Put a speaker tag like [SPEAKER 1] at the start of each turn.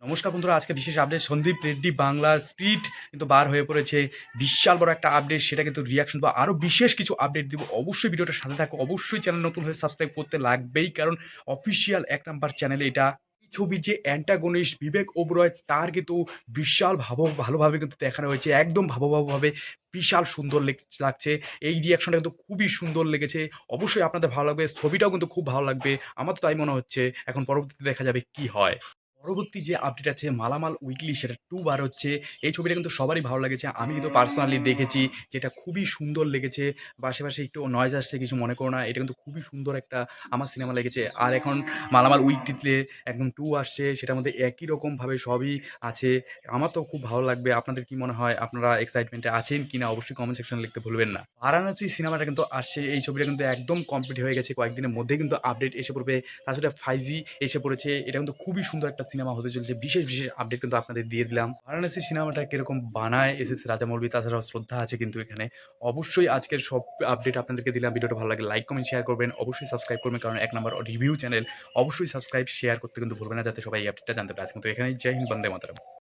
[SPEAKER 1] নমস্কার বন্ধুরা, আজকে বিশেষ আপডেট। সন্দীপ রেড্ডি বাংলা স্পিড কিন্তু বার হয়ে পড়েছে। বিশাল বড় একটা আপডেট, সেটা কিন্তু রিয়াকশন বা আরও বিশেষ কিছু আপডেট দিব। অবশ্যই ভিডিওটার সাথে থাকো, অবশ্যই চ্যানেল নতুন হয়ে সাবস্ক্রাইব করতে লাগবেই, কারণ অফিসিয়াল এক নাম্বার চ্যানেল এটা। এই ছবির যে অ্যান্টাগনিস্ট বিবেক ওবরয়, তার কিন্তু বিশাল ভালোভাবে কিন্তু দেখানো হয়েছে, একদম ভাবে বিশাল সুন্দর লাগছে। এই রিয়াকশনটা কিন্তু খুবই সুন্দর লেগেছে। অবশ্যই আপনাদের ভালো লাগবে, ছবিটাও কিন্তু খুব ভালো লাগবে। আমার তো তাই মনে হচ্ছে। এখন পরবর্তীতে দেখা যাবে কি হয়। পরবর্তী যে আপডেট আছে মালামাল উইকলি, সেটা 2 বার হচ্ছে। এই ছবিটা কিন্তু সবারই ভালো লেগেছে। আমি কিন্তু পার্সোনালি দেখেছি, যেটা খুবই সুন্দর লেগেছে। পাশাপাশি একটু নয়েজ আসছে, কিছু মনে করো না। এটা কিন্তু খুবই সুন্দর একটা আমার সিনেমা লেগেছে। আর এখন মালামাল উইকলিতে একদম 2 আসছে, সেটার মধ্যে একই রকমভাবে সবই আছে। আমার তো খুব ভালো লাগবে। আপনাদের কি মনে হয়? আপনারা এক্সাইটমেন্টে আছেন কিনা? অবশ্যই কমেন্ট সেকশনে লিখতে ভুলবেন না। বারাণসী সিনেমাটা কিন্তু আসছে। এই ছবিটা কিন্তু একদম কমপ্লিট হয়ে গেছে। কয়েকদিনের মধ্যেই কিন্তু আপডেট এসে পড়বে। তাছাড়া ফাইজি এসে পড়েছে। এটা কিন্তু খুবই সুন্দর একটা সিনেমা হতে চলেছে। বিশেষ আপডেট কিন্তু আপনাদের দিয়ে দিলাম। বারাণসী সিনেমাটা কিরকম বানায় এসএস রাজামৌলি, তাছাড়াও শ্রদ্ধা আছে কিন্তু এখানে। অবশ্যই আজকের সব আপডেট আপনাদেরকে দিলাম। ভিডিওটা ভালো লাগে লাইক, কমেন্ট, শেয়ার করবেন। অবশ্যই সাবস্ক্রাইব করবেন, কারণ এক নাম্বার রিভিউ চ্যানেল। অবশ্যই সাবস্ক্রাইব, শেয়ার করতে কিন্তু ভুলবেন না, যাতে সবাই এই আপডেটটা জানতে পারে। আজকে কিন্তু এখানেই। জয় হিন্দ, বন্দে মাতরম।